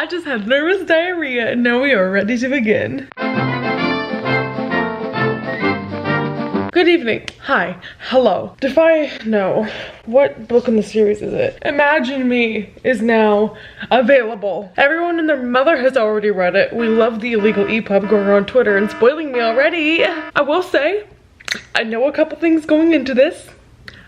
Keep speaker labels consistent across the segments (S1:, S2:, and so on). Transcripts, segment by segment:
S1: I just had nervous diarrhea and now we are ready to begin. Good evening. Hi. Hello. No. What book in the series is it? Imagine Me is now available. Everyone and their mother has already read it. We love the illegal EPUB going on Twitter and spoiling me already. I will say, I know a couple things going into this.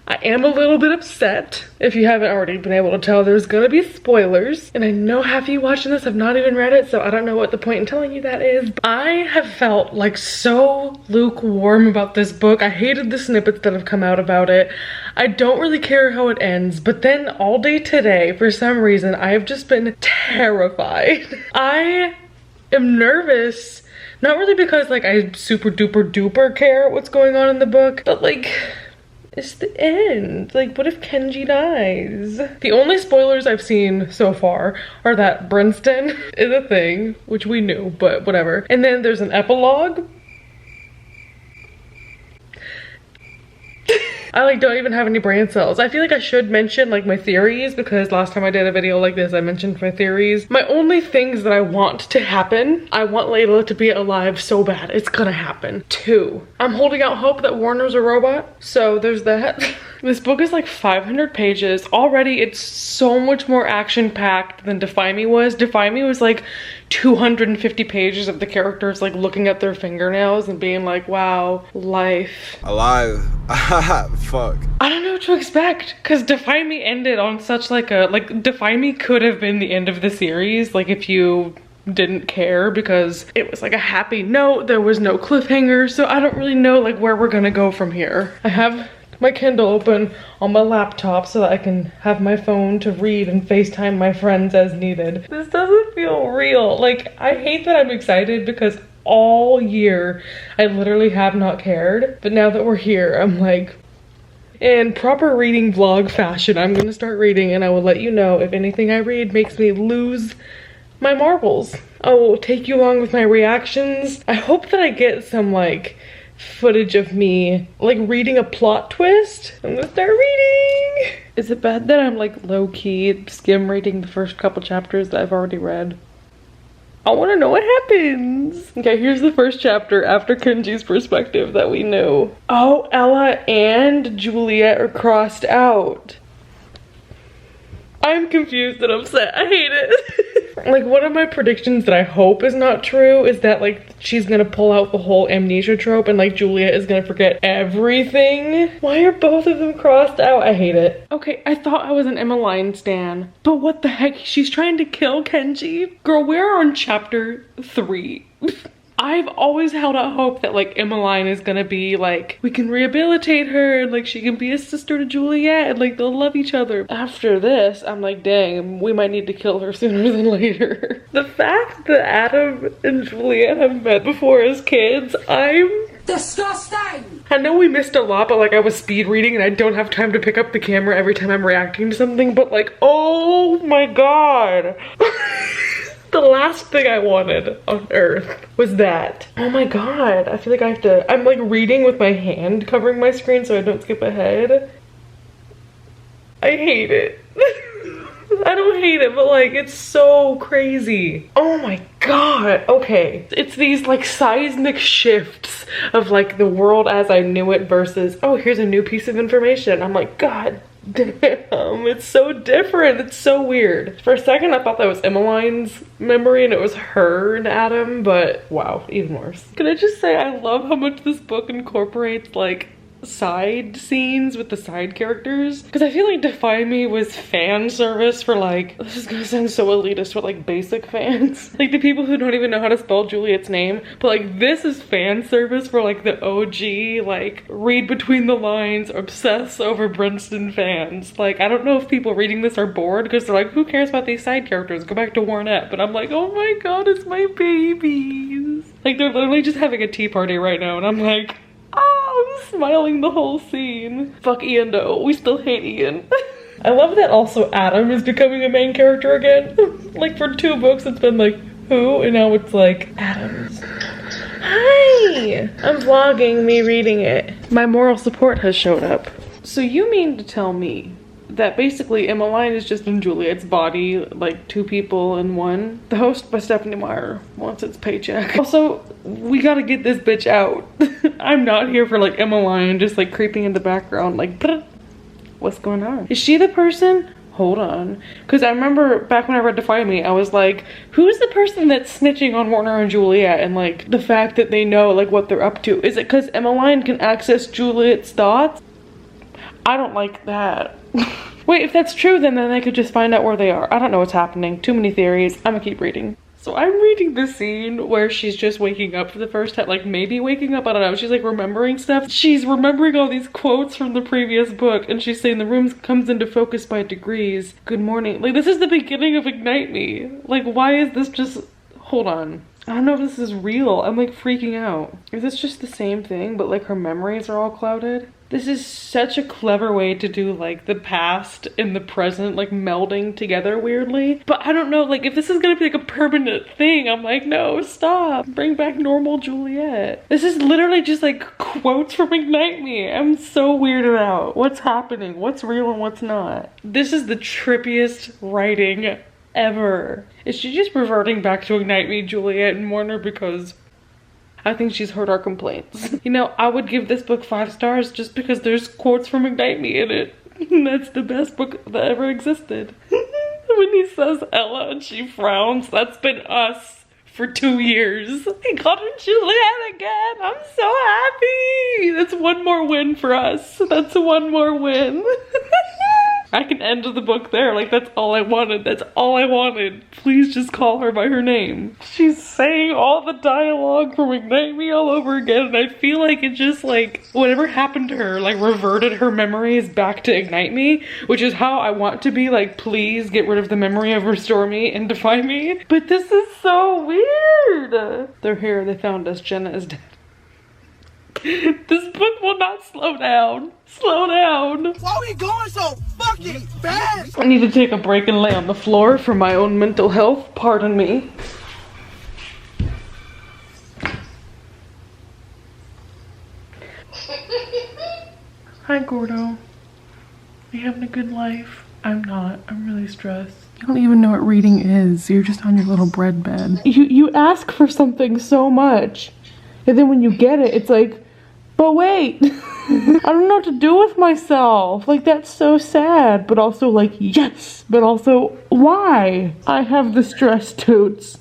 S1: I am a little bit upset. If you haven't already been able to tell, there's gonna be spoilers. And I know half of you watching this have not even read it, so I don't know what the point in telling you that is. I have felt like so lukewarm about this book. I hated the snippets that have come out about it. I don't really care how it ends, but then all day today, for some reason, I have just been terrified. I am nervous. Not really because like I super duper duper care what's going on in the book, but like, it's the end. Like, what if Kenji dies? The only spoilers I've seen so far are that Princeton is a thing, which we knew, but whatever. And then there's an epilogue. I like don't even have any brain cells. I feel like I should mention like my theories because last time I did a video like this, I mentioned my theories. My only things that I want to happen, I want Layla to be alive so bad. It's gonna happen. 2, I'm holding out hope that Warner's a robot. So there's that. This book is like 500 pages. Already it's so much more action-packed than Defy Me was. Defy Me was like 250 pages of the characters like looking at their fingernails and being like, wow, life.
S2: Alive. Fuck.
S1: I don't know what to expect because Defy Me ended on such like a, like Defy Me could have been the end of the series, like if you didn't care, because it was like a happy note. There was no cliffhanger, so I don't really know like where we're gonna go from here. I have my Kindle open on my laptop so that I can have my phone to read and FaceTime my friends as needed. This doesn't feel real. Like, I hate that I'm excited because all year I literally have not cared, but now that we're here, I'm like, in proper reading vlog fashion, I'm gonna start reading and I will let you know if anything I read makes me lose my marbles. I will take you along with my reactions. I hope that I get some like footage of me like reading a plot twist. I'm gonna start reading. Is it bad that I'm like low-key skim reading the first couple chapters that I've already read? I want to know what happens. Okay, here's the first chapter after Kenji's perspective that we knew. Oh, Ella and Juliet are crossed out. I'm confused and upset. I hate it. Like, one of my predictions that I hope is not true is that like she's gonna pull out the whole amnesia trope and like Juliet is gonna forget everything. Why are both of them crossed out? I hate it. Okay, I thought I was an Emmeline stan, but what the heck? She's trying to kill Kenji? Girl, we're on chapter 3. I've always held out hope that like Emmeline is gonna be like, we can rehabilitate her and like she can be a sister to Juliet and like they'll love each other. After this, I'm like, dang, we might need to kill her sooner than later. The fact that Adam and Juliet have met before as kids, I'm
S3: disgusting!
S1: I know we missed a lot, but like I was speed reading and I don't have time to pick up the camera every time I'm reacting to something, but like, oh my god. The last thing I wanted on earth was that. Oh my god, I feel like I have to, I'm like reading with my hand covering my screen so I don't skip ahead. I hate it. I don't hate it, but like it's so crazy. Oh my god, okay. It's these like seismic shifts of like the world as I knew it versus, oh, here's a new piece of information. I'm like, god damn, it's so different. It's so weird. For a second I thought that was Emmeline's memory and it was her and Adam, but wow, even worse. Can I just say I love how much this book incorporates like side scenes with the side characters, because I feel like Defy Me was fan service for like, this is gonna sound so elitist, but like basic fans, like the people who don't even know how to spell Juliet's name, but like this is fan service for like the OG, like read between the lines, obsess over Princeton fans. Like I don't know if people reading this are bored because they're like, who cares about these side characters, go back to Warnett, but I'm like, oh my god, it's my babies. Like they're literally just having a tea party right now and I'm like, oh, I'm smiling the whole scene. Fuck Ian though, we still hate Ian. I love that also Adam is becoming a main character again. Like for 2 books it's been like, who? And now it's like, Adams. Hi! I'm vlogging me reading it. My moral support has showed up. So you mean to tell me that basically Emmeline is just in Juliet's body, like 2 people in one. The Host by Stephanie Meyer wants its paycheck. Also, we gotta get this bitch out. I'm not here for like Emmeline just like creeping in the background like, what's going on? Is she the person? Hold on. Because I remember back when I read Defy Me, I was like, who's the person that's snitching on Warner and Juliet, and like the fact that they know like what they're up to? Is it because Emmeline can access Juliet's thoughts? I don't like that. Wait, if that's true, then they could just find out where they are. I don't know what's happening. Too many theories. I'm gonna keep reading. So I'm reading the scene where she's just waking up for the first time, like maybe waking up, I don't know. She's like remembering stuff. She's remembering all these quotes from the previous book, and she's saying the room comes into focus by degrees. Good morning. Like, this is the beginning of Ignite Me. Like, why is this just, hold on. I don't know if this is real. I'm like freaking out. Is this just the same thing, but like her memories are all clouded? This is such a clever way to do like the past and the present like melding together weirdly. But I don't know, like if this is gonna be like a permanent thing, I'm like, no, stop. Bring back normal Juliet. This is literally just like quotes from Ignite Me. I'm so weirded out. What's happening? What's real and what's not? This is the trippiest writing ever. Is she just reverting back to Ignite Me, Juliet and Warner, because I think she's heard our complaints? You know, I would give this book 5 stars just because there's quotes from Ignite Me in it. That's the best book that ever existed. When he says Ella and she frowns, that's been us for 2 years. I got her Juliet again. I'm so happy. That's one more win for us. That's one more win. I can end the book there. Like, that's all I wanted. That's all I wanted. Please just call her by her name. She's saying all the dialogue from Ignite Me all over again, and I feel like it just, like, whatever happened to her, like, reverted her memories back to Ignite Me, which is how I want to be. Like, please get rid of the memory of Restore Me and Defy Me. But this is so weird. They're here. They found us. Jenna is dead. This book will not slow down. Slow down.
S2: Why are we going so fucking fast?
S1: I need to take a break and lay on the floor for my own mental health. Pardon me. Hi, Gordo. Are you having a good life? I'm not. I'm really stressed. You don't even know what reading is. You're just on your little bread bed. You ask for something so much, and then when you get it, it's like, but wait. I don't know what to do with myself. Like, that's so sad, but also like, yes, but also why? I have the stress totes.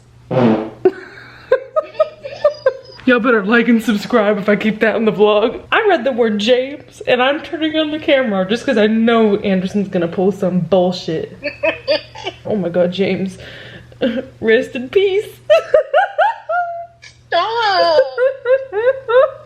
S1: Y'all better like and subscribe if I keep that in the vlog. I read the word James and I'm turning on the camera just because I know Anderson's gonna pull some bullshit. Oh my god, James. Rest in peace. Stop.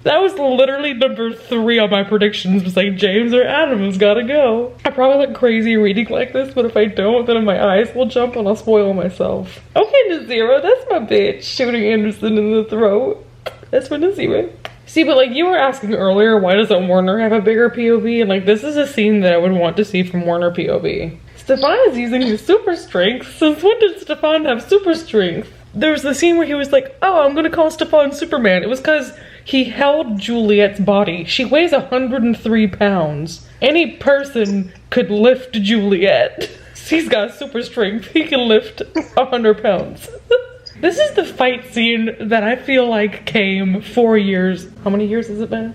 S1: That was literally number 3 on my predictions. It was like, James or Adam has gotta go. I probably look crazy reading like this, but if I don't, then my eyes will jump and I'll spoil myself. Okay, Nazira, that's my bitch. Shooting Anderson in the throat. That's for Nazira. See, but like you were asking earlier, why doesn't Warner have a bigger POV? And like, this is a scene that I would want to see from Warner POV. Stefan is using his super strength. Since when did Stefan have super strength? There was the scene where he was like, oh, I'm gonna call Stefan Superman. It was because he held Juliet's body. She weighs 103 pounds. Any person could lift Juliet. He's got super strength. He can lift 100 pounds. This is the fight scene that I feel like came 4 years. How many years has it been?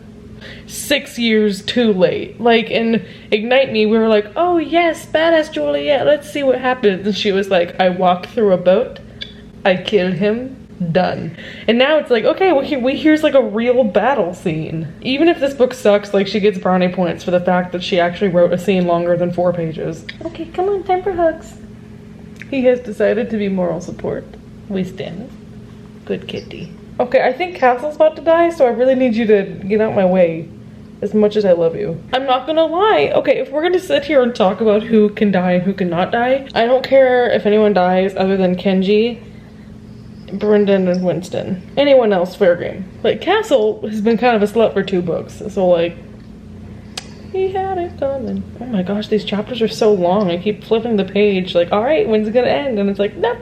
S1: 6 years too late. Like in Ignite Me, we were like, oh yes, badass Juliet, let's see what happens. And she was like, I walked through a boat, I killed him, done. And now it's like, okay, well, here's like a real battle scene. Even if this book sucks, like she gets brownie points for the fact that she actually wrote a scene longer than 4 pages. Okay, come on, time for hugs. He has decided to be moral support. We stand. Good kitty. Okay, I think Castle's about to die, so I really need you to get out my way. As much as I love you. I'm not gonna lie. Okay, if we're gonna sit here and talk about who can die and who cannot die, I don't care if anyone dies other than Kenji, Brendan, and Winston. Anyone else, fair game. Like, Castle has been kind of a slut for 2 books, so like, he had it coming. Oh my gosh, these chapters are so long. I keep flipping the page, like, alright, when's it gonna end? And it's like, nope.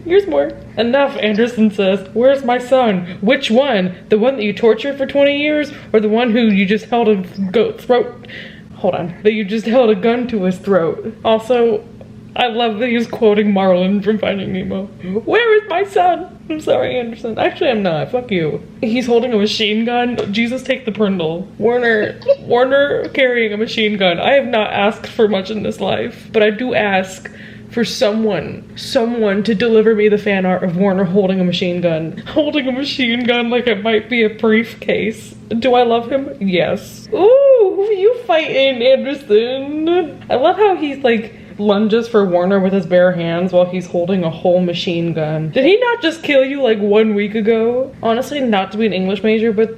S1: Here's more. Enough, Anderson says. Where's my son? Which one? The one that you tortured for 20 years? Or the one who you just held a goat throat? Hold on. That you just held a gun to his throat. Also, I love that he's quoting Marlin from Finding Nemo. Where is my son? I'm sorry, Anderson. Actually, I'm not. Fuck you. He's holding a machine gun. Jesus, take the Prindle. Warner carrying a machine gun. I have not asked for much in this life, but I do ask for someone to deliver me the fan art of Warner holding a machine gun. Holding a machine gun like it might be a briefcase. Do I love him? Yes. Ooh, you fighting, Anderson. I love how he's like lunges for Warner with his bare hands while he's holding a whole machine gun. Did he not just kill you like 1 week ago? Honestly, not to be an English major, but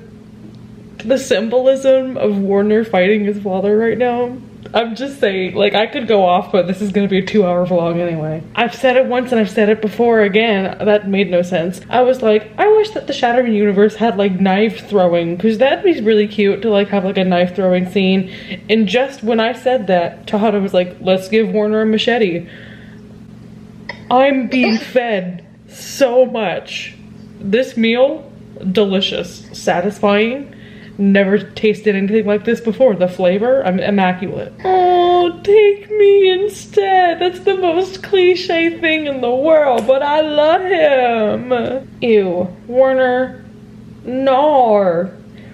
S1: the symbolism of Warner fighting his father right now, I'm just saying, like, I could go off, but this is gonna be a 2-hour vlog anyway. I've said it once and I've said it before again. That made no sense. I was like, I wish that the Shattered universe had like knife throwing, because that'd be really cute to like have like a knife throwing scene. And just when I said that, Tahada was like, let's give Warner a machete. I'm being fed so much. This meal, delicious, satisfying. Never tasted anything like this before. The flavor, I'm immaculate. Oh, take me instead. That's the most cliche thing in the world, but I love him. Ew. Warner. No.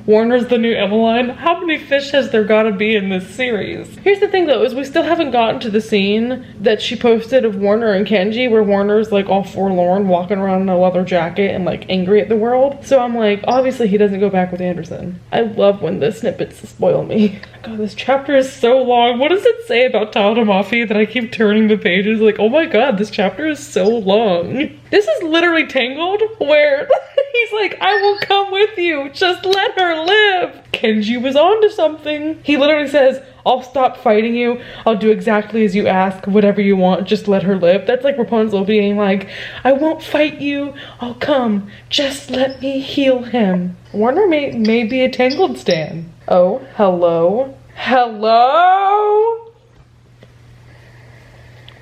S1: Warner's the new Emmeline. How many fish has there gotta be in this series? Here's the thing though, is we still haven't gotten to the scene that she posted of Warner and Kenji where Warner's like all forlorn walking around in a leather jacket and like angry at the world. So I'm like, obviously he doesn't go back with Anderson. I love when the snippets spoil me. God, this chapter is so long. What does it say about Taotamafi that I keep turning the pages like, oh my god, this chapter is so long. This is literally Tangled where he's like, I will come with you, just let her live. Kenji was onto something. He literally says, I'll stop fighting you. I'll do exactly as you ask, whatever you want, just let her live. That's like Rapunzel being like, I won't fight you. I'll come. Just let me heal him. Warner may be a Tangled stan. Oh, hello? Hello?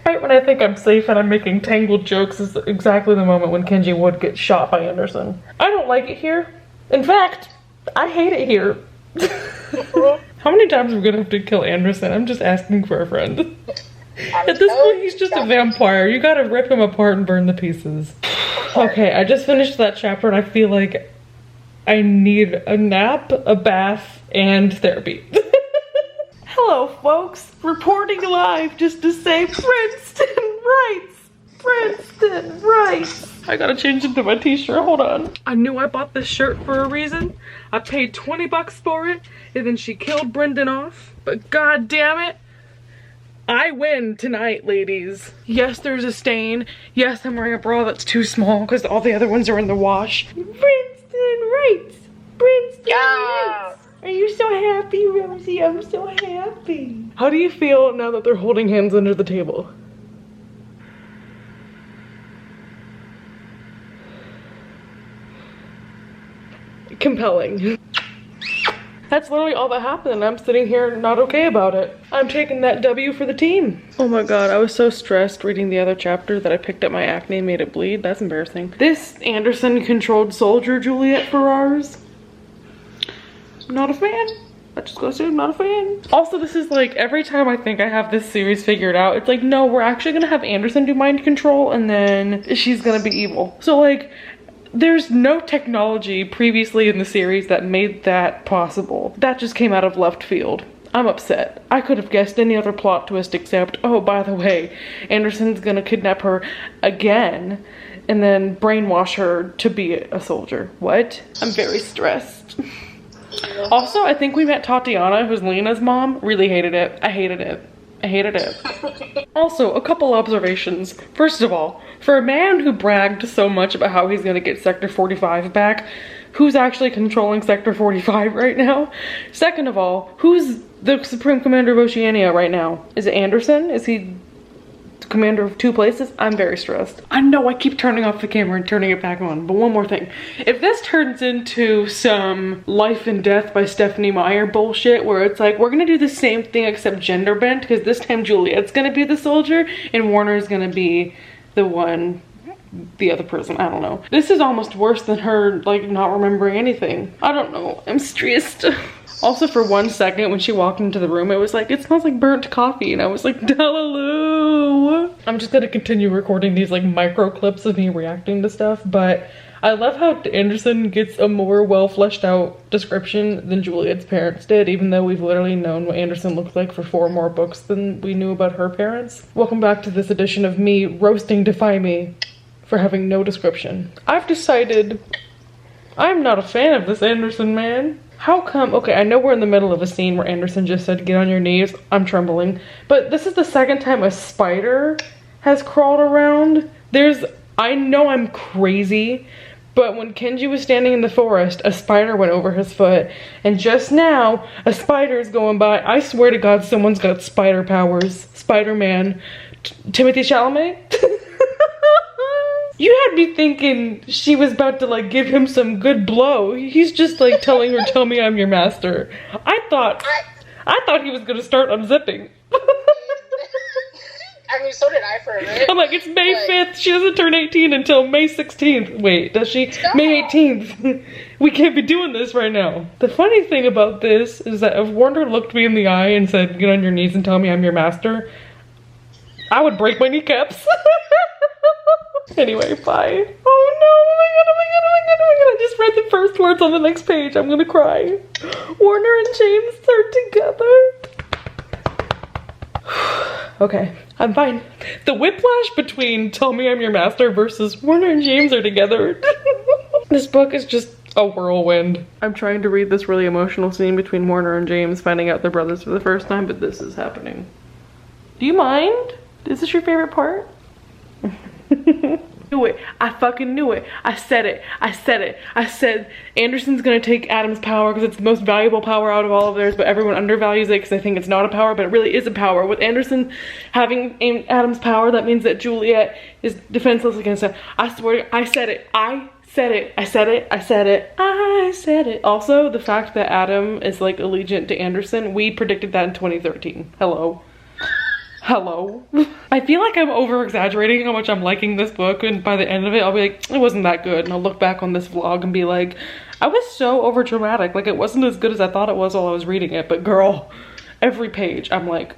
S1: Right when I think I'm safe and I'm making Tangled jokes is exactly the moment when Kenji would get shot by Anderson. I don't like it here. In fact, I hate it here. How many times are we gonna have to kill Anderson? I'm just asking for a friend. At this point, he's just a vampire. You gotta rip him apart and burn the pieces. Okay, I just finished that chapter and I feel like I need a nap, a bath, and therapy. Hello, folks. Reporting live just to say Princeton writes. Princeton writes. I gotta change into my t-shirt. Hold on. I knew I bought this shirt for a reason. I paid 20 bucks for it, and then she killed Brendan off. But god damn it, I win tonight, ladies. Yes, there's a stain. Yes, I'm wearing a bra that's too small because all the other ones are in the wash. Princeton writes. Princeton writes. Are you so happy, Rosie? I'm so happy. How do you feel now that they're holding hands under the table? Compelling. That's literally all that happened and I'm sitting here not okay about it. I'm taking that W for the team. Oh my god, I was so stressed reading the other chapter that I picked up my acne and made it bleed. That's embarrassing. This Anderson-controlled soldier, Juliet Ferrars. Not a fan. I just gotta say I'm not a fan. Also, this is like, every time I think I have this series figured out, it's like, no, we're actually gonna have Anderson do mind control and then she's gonna be evil. So like, there's no technology previously in the series that made that possible. That just came out of left field. I'm upset. I could have guessed any other plot twist except, oh, by the way, Anderson's gonna kidnap her again and then brainwash her to be a soldier. What? I'm very stressed. Also, I think we met Tatiana, who's Lena's mom. Really hated it. I hated it. I hated it. Also, a couple observations. First of all, for a man who bragged so much about how he's gonna get Sector 45 back, who's actually controlling Sector 45 right now? Second of all, who's the Supreme Commander of Oceania right now? Is it Anderson? Is he commander of 2 places? I'm very stressed. I know I keep turning off the camera and turning it back on, but one more thing. If this turns into some Life and Death by Stephanie Meyer bullshit where it's like, we're gonna do the same thing except gender bent, because this time Juliet's gonna be the soldier and Warner's gonna be the one, the other person, I don't know. This is almost worse than her like not remembering anything. I don't know, I'm stressed. Also, for 1 second when she walked into the room, it was like, it smells like burnt coffee. And I was like, Dellaloo. I'm just gonna continue recording these like micro clips of me reacting to stuff, but I love how Anderson gets a more well fleshed out description than Juliet's parents did, even though we've literally known what Anderson looked like for 4 more books than we knew about her parents. Welcome back to this edition of me roasting Defy Me for having no description. I've decided I'm not a fan of this Anderson man. How come? Okay, I know we're in the middle of a scene where Anderson just said, get on your knees. I'm trembling. But this is the second time a spider has crawled around. I know I'm crazy, but when Kenji was standing in the forest, a spider went over his foot. And just now, a spider's going by. I swear to God, someone's got spider powers. Spider-Man. Timothy Chalamet? You had me thinking she was about to like give him some good blow. He's just like telling her, tell me I'm your master. I thought he was gonna start unzipping.
S4: I mean, so did I for a minute.
S1: I'm like, it's May 5th. She doesn't turn 18 until May 16th. Wait, does she? No. May 18th. We can't be doing this right now. The funny thing about this is that if Warner looked me in the eye and said, get on your knees and tell me I'm your master, I would break my kneecaps. Anyway, bye. Oh no, oh my god, oh my god, oh my god, oh my god. I just read the first words on the next page. I'm gonna cry. Warner and James are together. Okay, I'm fine. The whiplash between tell me I'm your master versus Warner and James are together. This book is just a whirlwind. I'm trying to read this really emotional scene between Warner and James finding out they're brothers for the first time, but this is happening. Do you mind? Is this your favorite part? Knew it. I fucking knew it. I said it. I said it. I said Anderson's gonna take Adam's power because it's the most valuable power out of all of theirs, but everyone undervalues it because they think it's not a power, but it really is a power. With Anderson having Adam's power, that means that Juliet is defenseless against him. I swear to God, I said it. I said it. I said it. I said it. I said it. Also, the fact that Adam is like allegiant to Anderson, we predicted that in 2013. Hello. Hello. I feel like I'm over exaggerating how much I'm liking this book, and by the end of it I'll be like, it wasn't that good, and I'll look back on this vlog and be like, I was so over dramatic, like it wasn't as good as I thought it was while I was reading it, but girl, every page I'm like,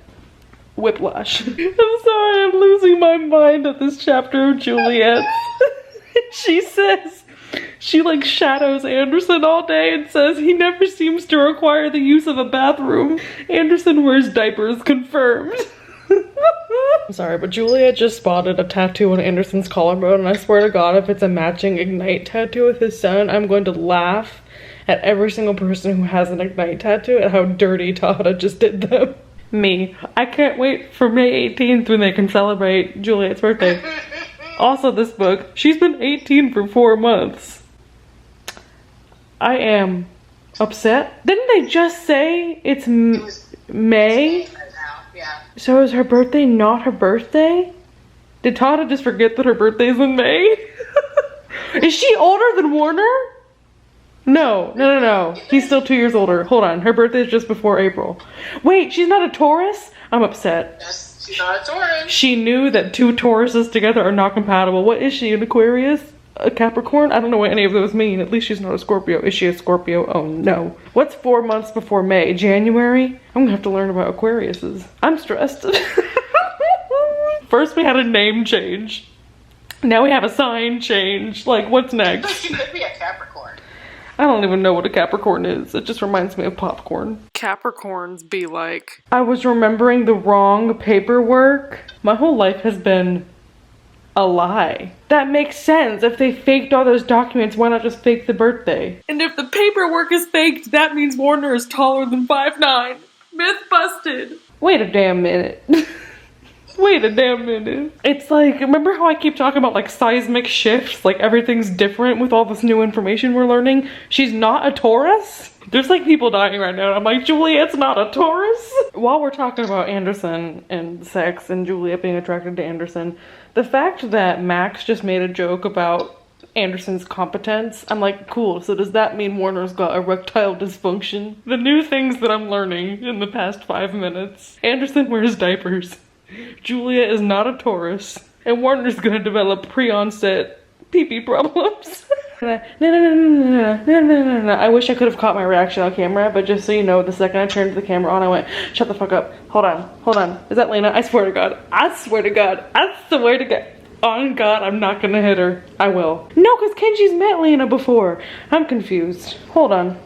S1: whiplash. I'm sorry, I'm losing my mind at this chapter of Juliet's. She says, she like shadows Anderson all day and says he never seems to require the use of a bathroom. Anderson wears diapers, confirmed. I'm sorry, but Juliet just spotted a tattoo on Anderson's collarbone, and I swear to God, if it's a matching Ignite tattoo with his son, I'm going to laugh at every single person who has an Ignite tattoo at how dirty Tada just did them. Me. I can't wait for May 18th when they can celebrate Juliet's birthday. Also, this book, she's been 18 for 4 months. I am upset. Didn't they just say it's May?
S4: Yeah.
S1: So is her birthday not her birthday? Did Tada just forget that her birthday's in May? Is she older than Warner? No. He's still 2 years older. Hold on, her birthday's just before April. Wait, she's not a Taurus? I'm upset.
S4: Yes, she's not a Taurus.
S1: She knew that 2 Tauruses together are not compatible. What is she, an Aquarius? A Capricorn? I don't know what any of those mean. At least she's not a Scorpio. Is she a Scorpio? Oh no. What's 4 months before May? January? I'm gonna have to learn about Aquariuses. I'm stressed. First we had a name change. Now we have a sign change. Like, what's next?
S4: She could be a Capricorn.
S1: I don't even know what a Capricorn is. It just reminds me of popcorn. Capricorns be like, I was remembering the wrong paperwork. My whole life has been a lie. That makes sense. If they faked all those documents, why not just fake the birthday? And if the paperwork is faked, that means Warner is taller than 5'9". Myth busted. Wait a damn minute. Wait a damn minute. It's like, remember how I keep talking about like seismic shifts? Like everything's different with all this new information we're learning? She's not a Taurus? There's like people dying right now. I'm like, Juliet's not a Taurus? While we're talking about Anderson and sex and Juliet being attracted to Anderson, the fact that Max just made a joke about Anderson's competence, I'm like, cool, so does that mean Warner's got erectile dysfunction? The new things that I'm learning in the past 5 minutes. Anderson wears diapers. Juliet is not a Taurus. And Warner's gonna develop pre-onset pee-pee problems. No. I wish I could have caught my reaction on camera, but just so you know, the second I turned the camera on, I went, shut the fuck up. Hold on. Is that Lena? I swear to God. I swear to God. On God, I'm not gonna hit her. I will. No, because Kenji's met Lena before. I'm confused. Hold on.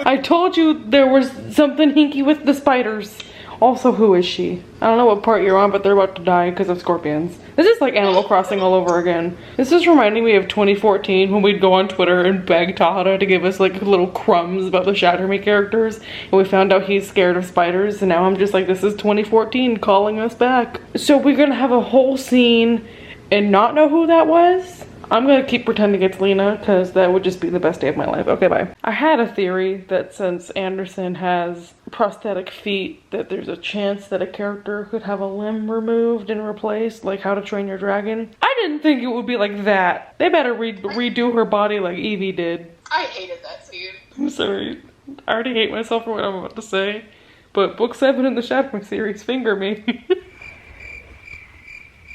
S1: I told you there was something hinky with the spiders. Also, who is she? I don't know what part you're on, but they're about to die because of scorpions. This is like Animal Crossing all over again. This is reminding me of 2014 when we'd go on Twitter and beg Tahara to give us like little crumbs about the Shatter Me characters. And we found out he's scared of spiders. And now I'm just like, this is 2014 calling us back. So we're gonna have a whole scene and not know who that was? I'm gonna keep pretending it's Lena because that would just be the best day of my life. Okay, bye. I had a theory that since Anderson has prosthetic feet, that there's a chance that a character could have a limb removed and replaced, like How to Train Your Dragon. I didn't think it would be like that. They better redo her body like Evie did.
S4: I hated that scene.
S1: I'm sorry. I already hate myself for what I'm about to say. But book 7 in the Shatter Me series, finger me.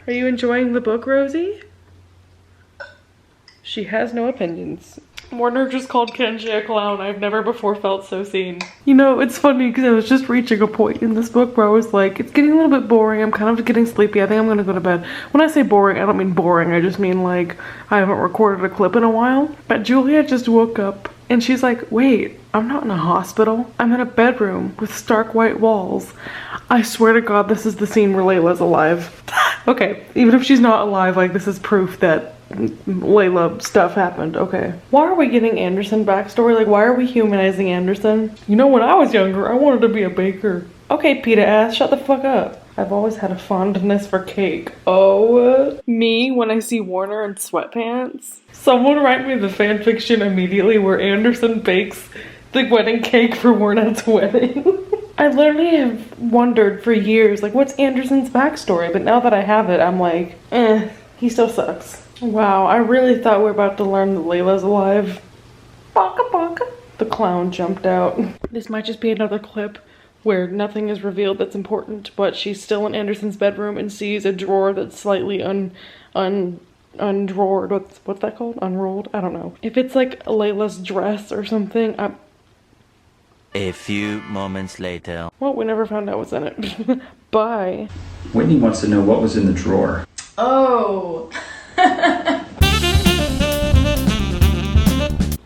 S1: Are you enjoying the book, Rosie? She has no opinions. Warner just called Kenji a clown. I've never before felt so seen. You know, it's funny because I was just reaching a point in this book where I was like, it's getting a little bit boring. I'm kind of getting sleepy. I think I'm gonna go to bed. When I say boring, I don't mean boring. I just mean like, I haven't recorded a clip in a while. But Julia just woke up and she's like, wait, I'm not in a hospital. I'm in a bedroom with stark white walls. I swear to God, this is the scene where Layla's alive. Okay, even if she's not alive, like this is proof that Layla stuff happened. Okay. Why are we getting Anderson backstory? Like, why are we humanizing Anderson? You know, when I was younger, I wanted to be a baker. Okay, PETA ass, shut the fuck up. I've always had a fondness for cake. Oh, me when I see Warner in sweatpants. Someone write me the fanfiction immediately where Anderson bakes the wedding cake for Warner's wedding. I literally have wondered for years, like, what's Anderson's backstory? But now that I have it, I'm like, he still sucks. Wow, I really thought we were about to learn that Layla's alive. Baka baka. The clown jumped out. This might just be another clip where nothing is revealed that's important, but she's still in Anderson's bedroom and sees a drawer that's slightly undrawed. What's that called? Unrolled? I don't know. If it's like Layla's dress or something,
S5: A few moments later.
S1: Well, we never found out what's in it. Bye.
S6: Whitney wants to know what was in the drawer.
S3: Oh.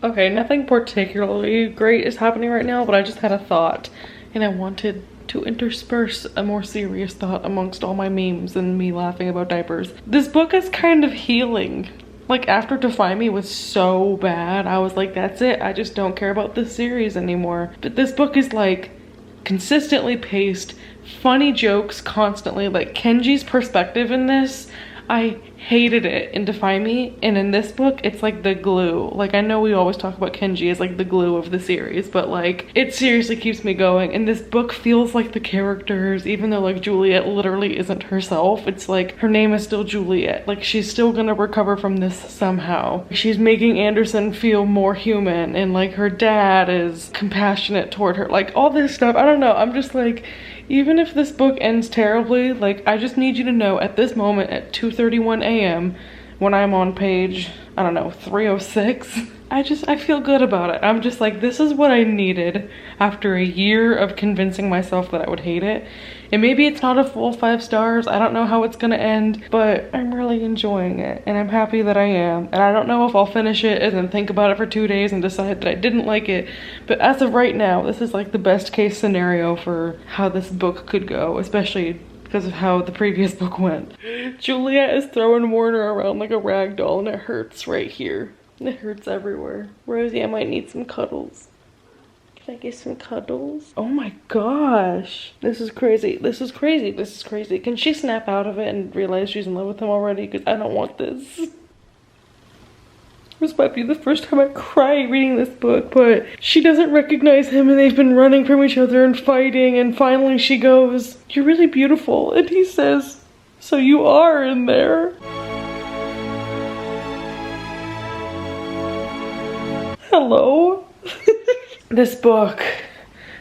S1: Okay, nothing particularly great is happening right now, but I just had a thought and I wanted to intersperse a more serious thought amongst all my memes and me laughing about diapers. This book is kind of healing. Like, after Defy Me was so bad, I was like, that's it. I just don't care about this series anymore. But this book is like consistently paced, funny jokes constantly. Like, Kenji's perspective in this, I hated it in Defy Me, and in this book it's like the glue. Like, I know we always talk about Kenji as like the glue of the series, but like, it seriously keeps me going. And this book feels like the characters, even though like Juliet literally isn't herself. It's like her name is still Juliet. Like, she's still gonna recover from this somehow. She's making Anderson feel more human, and like her dad is compassionate toward her. Like, all this stuff, I don't know, I'm just like, even if this book ends terribly, like, I just need you to know at this moment at 2:31 a.m. when I'm on page, I don't know, 306, I feel good about it. I'm just like, this is what I needed after a year of convincing myself that I would hate it. And maybe it's not a full 5 stars. I don't know how it's gonna end, but I'm really enjoying it and I'm happy that I am. And I don't know if I'll finish it and then think about it for 2 days and decide that I didn't like it. But as of right now, this is like the best case scenario for how this book could go, especially because of how the previous book went. Juliet is throwing Warner around like a rag doll and it hurts right here. It hurts everywhere. Rosie, I might need some cuddles. Can I get some cuddles? Oh my gosh. This is crazy. This is crazy. This is crazy. Can she snap out of it and realize she's in love with him already? Because I don't want this. This might be the first time I cry reading this book, but she doesn't recognize him and they've been running from each other and fighting, and finally she goes, "You're really beautiful." And he says, "So you are in there." Hello? This book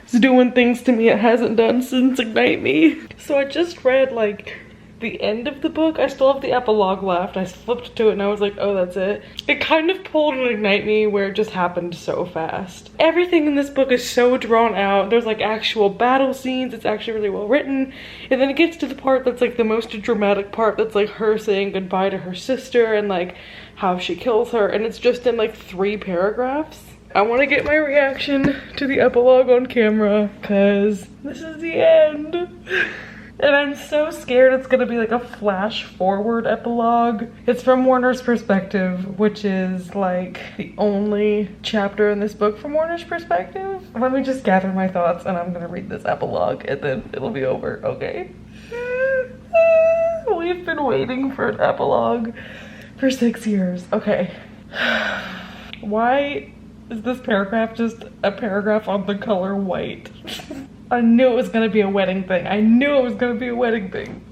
S1: is doing things to me it hasn't done since Ignite Me. So I just read like the end of the book. I still have the epilogue left. I flipped to it and I was like, oh, that's it. It kind of pulled an Ignite Me where it just happened so fast. Everything in this book is so drawn out. There's like actual battle scenes. It's actually really well written. And then it gets to the part that's like the most dramatic part, that's like her saying goodbye to her sister and like how she kills her. And it's just in like 3 paragraphs. I want to get my reaction to the epilogue on camera because this is the end. And I'm so scared it's gonna be like a flash forward epilogue. It's from Warner's perspective, which is like the only chapter in this book from Warner's perspective. Let me just gather my thoughts and I'm gonna read this epilogue and then it'll be over, okay? We've been waiting for an epilogue for 6 years, okay. Why is this paragraph just a paragraph on the color white? I knew it was gonna be a wedding thing. I knew it was gonna be a wedding thing.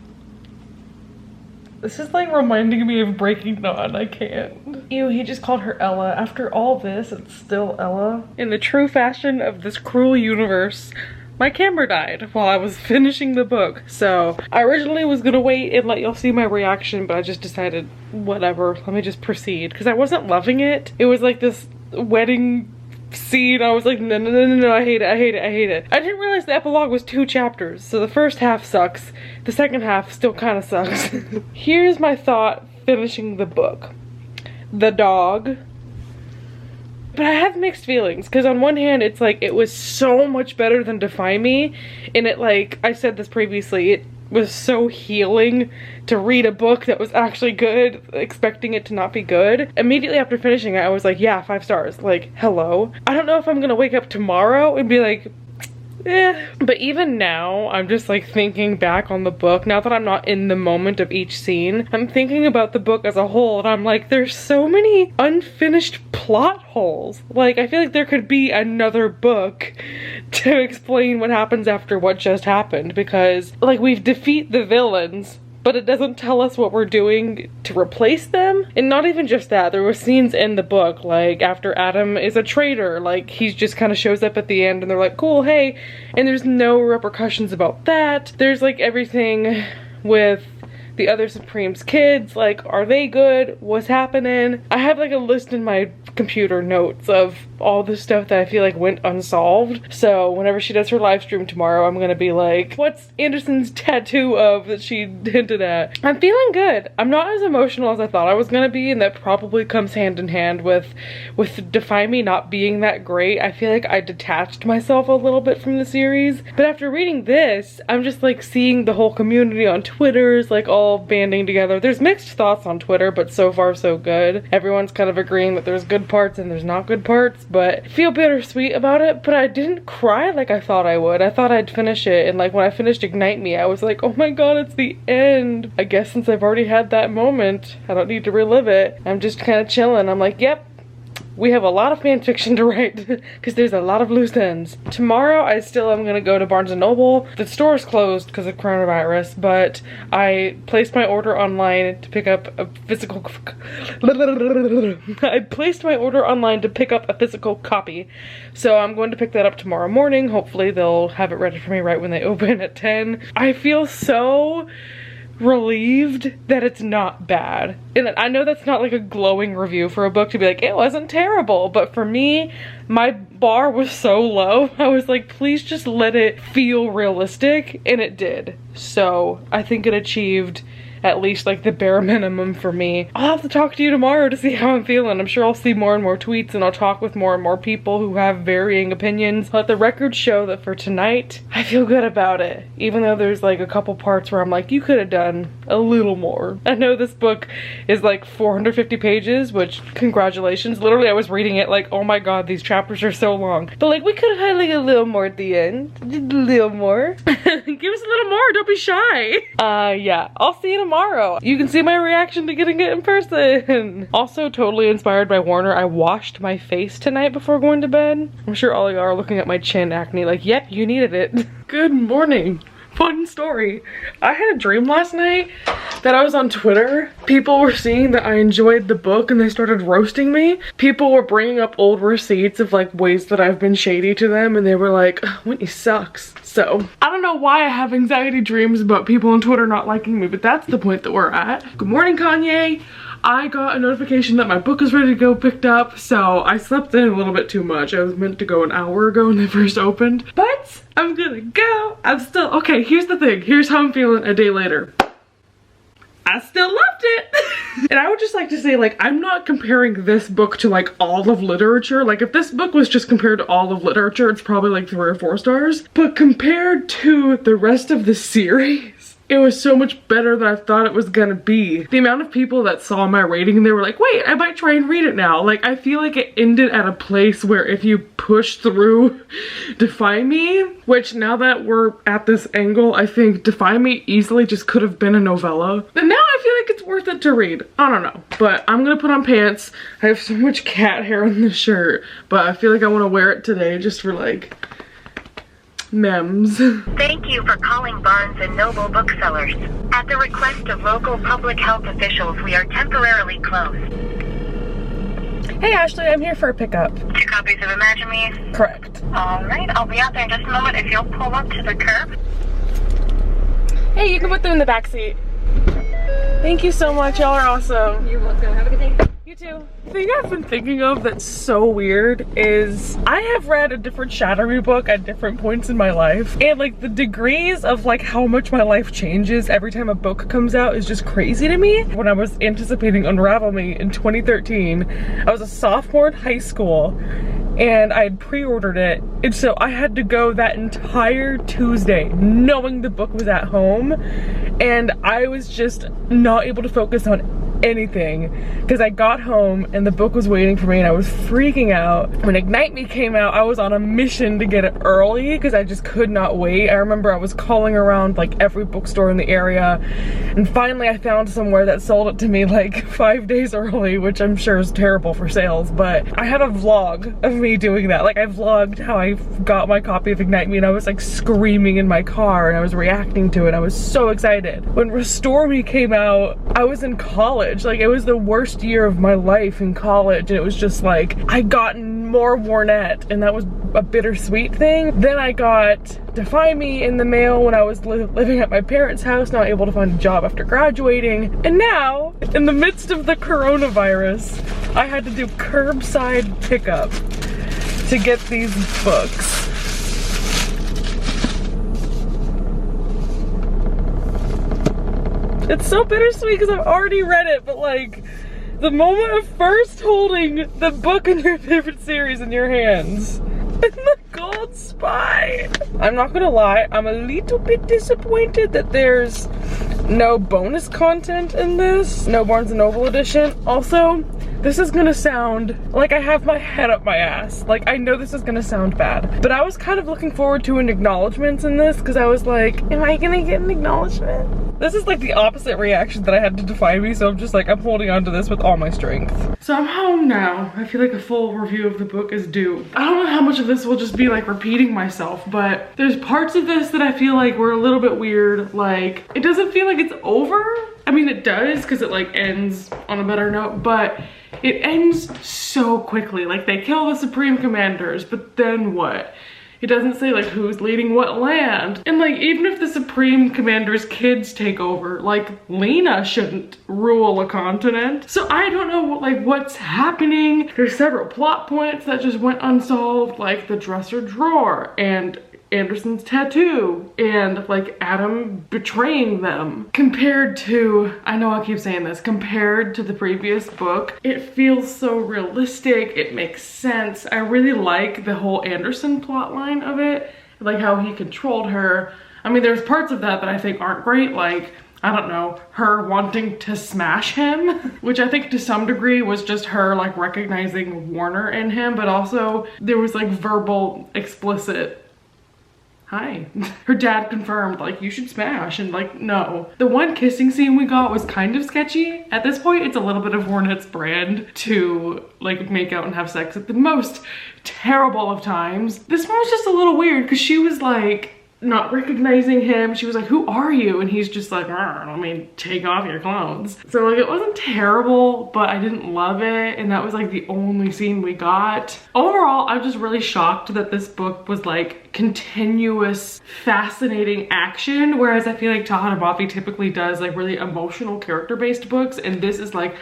S1: This is like reminding me of Breaking Dawn. I can't. Ew, he just called her Ella. After all this, it's still Ella. In the true fashion of this cruel universe, my camera died while I was finishing the book. So I originally was gonna wait and let y'all see my reaction, but I just decided, whatever, let me just proceed. Because I wasn't loving it. It was like this wedding scene. I was like, no, no, no, no, no, I hate it, I hate it, I hate it. I didn't realize the epilogue was 2 chapters. So the first half sucks. The second half still kind of sucks. Here's my thought finishing the book. The dog. But I have mixed feelings because on one hand it's like it was so much better than Defy Me, and it, like I said this previously, it was so healing to read a book that was actually good, expecting it to not be good. Immediately after finishing it, I was like, yeah, 5 stars. Like, hello. I don't know if I'm gonna wake up tomorrow and be like, eh. But even now, I'm just like thinking back on the book, now that I'm not in the moment of each scene, I'm thinking about the book as a whole and I'm like, there's so many unfinished plot holes. Like, I feel like there could be another book to explain what happens after what just happened, because like we've defeated the villains, but it doesn't tell us what we're doing to replace them. And not even just that, there were scenes in the book, like after Adam is a traitor, like he just kind of shows up at the end and they're like, cool, hey, and there's no repercussions about that. There's like everything with the other Supreme's kids, like, are they good? What's happening? I have like a list in my computer notes of all the stuff that I feel like went unsolved. So whenever she does her live stream tomorrow, I'm gonna be like, what's Anderson's tattoo of that she hinted at? I'm feeling good. I'm not as emotional as I thought I was gonna be, and that probably comes hand in hand with Defy Me not being that great. I feel like I detached myself a little bit from the series. But after reading this, I'm just like seeing the whole community on Twitter is like all banding together. There's mixed thoughts on Twitter, but so far so good. Everyone's kind of agreeing that there's good parts and there's not good parts, but I feel bittersweet about it. But I didn't cry like I thought I would. I thought I'd finish it, and like when I finished Ignite Me, I was like, oh my god, it's the end. I guess since I've already had that moment, I don't need to relive it. I'm just kind of chilling. I'm like, yep, we have a lot of fan fiction to write because there's a lot of loose ends. Tomorrow I still am gonna go to Barnes & Noble. The store is closed because of coronavirus, but I placed my order online to pick up a physical copy. So I'm going to pick that up tomorrow morning. Hopefully they'll have it ready for me right when they open at 10. I feel so relieved that it's not bad. And I know that's not like a glowing review for a book to be like, it wasn't terrible, but for me, my bar was so low. I was like, please just let it feel realistic, and it did. So I think it achieved at least like the bare minimum for me. I'll have to talk to you tomorrow to see how I'm feeling. I'm sure I'll see more and more tweets and I'll talk with more and more people who have varying opinions. Let the record show that for tonight, I feel good about it. Even though there's like a couple parts where I'm like, you could have done a little more. I know this book is like 450 pages, which congratulations. Literally I was reading it like, oh my god, these chapters are so long. But like we could have had like a little more at the end. Just a little more. Give us a little more, don't be shy. Yeah, I'll see you tomorrow. You can see my reaction to getting it in person. Also totally inspired by Warner, I washed my face tonight before going to bed. I'm sure all of y'all are looking at my chin acne like, yep, you needed it. Good morning. Fun story. I had a dream last night that I was on Twitter. People were seeing that I enjoyed the book and they started roasting me. People were bringing up old receipts of like ways that I've been shady to them and they were like, Whitney sucks. So I don't know why I have anxiety dreams about people on Twitter not liking me, but that's the point that we're at. Good morning, Kanye. I got a notification that my book is ready to go picked up, so I slept in a little bit too much. I was meant to go an hour ago when they first opened, but I'm gonna go. I'm still, okay, here's the thing. Here's how I'm feeling a day later. I still loved it. And I would just like to say, like, I'm not comparing this book to like all of literature. Like if this book was just compared to all of literature, it's probably like 3 or 4 stars. But compared to the rest of the series, it was so much better than I thought it was gonna be. The amount of people that saw my rating and they were like, wait, I might try and read it now. Like, I feel like it ended at a place where if you push through Defy Me, which now that we're at this angle, I think Defy Me easily just could have been a novella. And now I feel like it's worth it to read. I don't know, but I'm gonna put on pants. I have so much cat hair on this shirt, but I feel like I wanna wear it today just for like, memes.
S7: Thank you for calling Barnes & Noble Booksellers. At the request of local public health officials, we are temporarily closed.
S1: Hey Ashley, I'm here for a pickup.
S7: 2 copies of Imagine Me?
S1: Correct.
S7: Alright, I'll be out there in just a moment if you'll pull up to the curb.
S1: Hey, you can put them in the back seat. Thank you so much, y'all are awesome.
S8: You're welcome. Have a good day.
S1: You too. The thing I've been thinking of that's so weird is I have read a different Shatter Me book at different points in my life, and like the degrees of like how much my life changes every time a book comes out is just crazy to me. When I was anticipating Unravel Me in 2013, I was a sophomore in high school and I had pre-ordered it, and so I had to go that entire Tuesday knowing the book was at home, and I was just not able to focus on anything because I got home and the book was waiting for me and I was freaking out. When Ignite Me came out, I was on a mission to get it early because I just could not wait. I remember I was calling around like every bookstore in the area, and finally I found somewhere that sold it to me like 5 days early, which I'm sure is terrible for sales, but I had a vlog of me doing that. Like I vlogged how I got my copy of Ignite Me and I was like screaming in my car and I was reacting to it. I was so excited. When Restore Me came out, I was in college. Like it was the worst year of my life in college, and it was just like I got more Warnett, and that was a bittersweet thing. Then I got Defy Me in the mail when I was living at my parents' house, not able to find a job after graduating. And now, in the midst of the coronavirus, I had to do curbside pickup to get these books. It's so bittersweet because I've already read it, but like the moment of first holding the book in your favorite series in your hands and the gold spy. I'm not gonna lie, I'm a little bit disappointed that there's no bonus content in this, no Barnes & Noble edition. Also, this is gonna sound like I have my head up my ass. Like, I know this is gonna sound bad, but I was kind of looking forward to an acknowledgement in this because I was like, am I gonna get an acknowledgement? This is like the opposite reaction that I had to Defy Me, so I'm just like, I'm holding on to this with all my strength. So I'm home now. I feel like a full review of the book is due. I don't know how much of this will just be like repeating myself, but there's parts of this that I feel like were a little bit weird. Like, it doesn't feel like it's over. I mean, it does because it like ends on a better note, but it ends so quickly. Like, they kill the Supreme Commanders, but then what? It doesn't say like who's leading what land. And like, even if the Supreme Commander's kids take over, like Lena shouldn't rule a continent. So I don't know what's happening. There's several plot points that just went unsolved, like the dresser drawer and Anderson's tattoo and like Adam betraying them. Compared to, I know I keep saying this, compared to the previous book, it feels so realistic. It makes sense. I really like the whole Anderson plot line of it, like how he controlled her. I mean, there's parts of that I think aren't great, like, I don't know, her wanting to smash him, which I think to some degree was just her like recognizing Warner in him, but also there was like verbal explicit hi. Her dad confirmed, like, you should smash, and like, no. The one kissing scene we got was kind of sketchy. At this point, it's a little bit of Hornet's brand to like make out and have sex at the most terrible of times. This one was just a little weird because she was like not recognizing him. She was like, who are you? And he's just like, let me take off your clothes. So like, it wasn't terrible, but I didn't love it. And that was like the only scene we got. Overall, I'm just really shocked that this book was like continuous, fascinating action. Whereas I feel like Taha Buffy typically does like really emotional character-based books. And this is like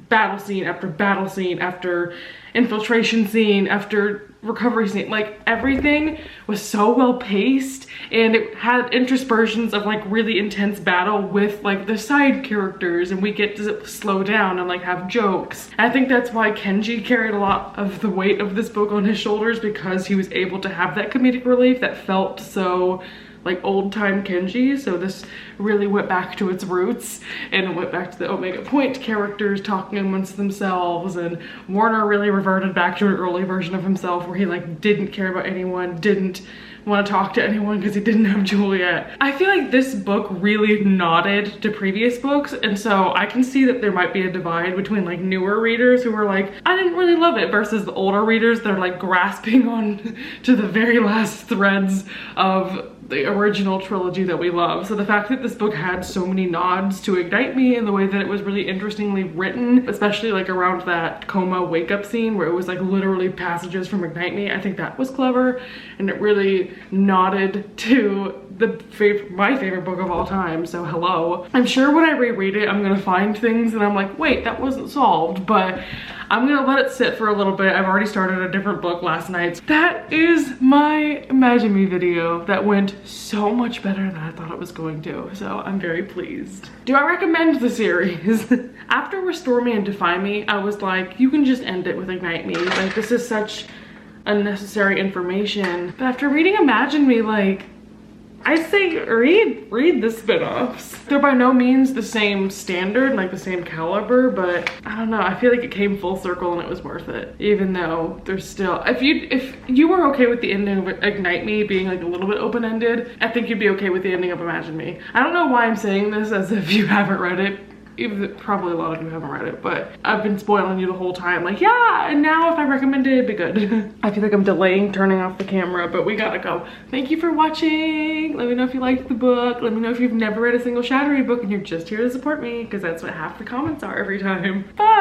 S1: battle scene after infiltration scene after recovery scene. Like everything was so well paced, and it had interspersions of like really intense battle with like the side characters, and we get to slow down and like have jokes. I think that's why Kenji carried a lot of the weight of this book on his shoulders, because he was able to have that comedic relief that felt so like old-time Kenji. So this really went back to its roots, and it went back to the Omega Point characters talking amongst themselves, and Warner really reverted back to an early version of himself where he like didn't care about anyone, didn't want to talk to anyone because he didn't have Juliet. I feel like this book really nodded to previous books, and so I can see that there might be a divide between like newer readers who were like, I didn't really love it, versus the older readers that are like grasping on to the very last threads of the original trilogy that we love. So the fact that this book had so many nods to Ignite Me, and the way that it was really interestingly written, especially like around that coma wake up scene where it was like literally passages from Ignite Me, I think that was clever, and it really nodded to my favorite book of all time. So hello. I'm sure when I reread it, I'm gonna find things and I'm like, wait, that wasn't solved, but I'm gonna let it sit for a little bit. I've already started a different book last night. That is my Imagine Me video that went so much better than I thought it was going to. So I'm very pleased. Do I recommend the series? After Restore Me and Defy Me, I was like, you can just end it with Ignite Me. Like, this is such unnecessary information. But after reading Imagine Me, like, I say read the spin-offs. They're by no means the same standard, like the same caliber, but I don't know, I feel like it came full circle and it was worth it. Even though there's still, if you were okay with the ending of Ignite Me being like a little bit open-ended, I think you'd be okay with the ending of Imagine Me. I don't know why I'm saying this as if you haven't read it. Even probably a lot of you haven't read it, but I've been spoiling you the whole time. Like, yeah, and now if I recommend it, it'd be good. I feel like I'm delaying turning off the camera, but we gotta go. Thank you for watching. Let me know if you liked the book. Let me know if you've never read a single Shattery book and you're just here to support me, because that's what half the comments are every time. Bye.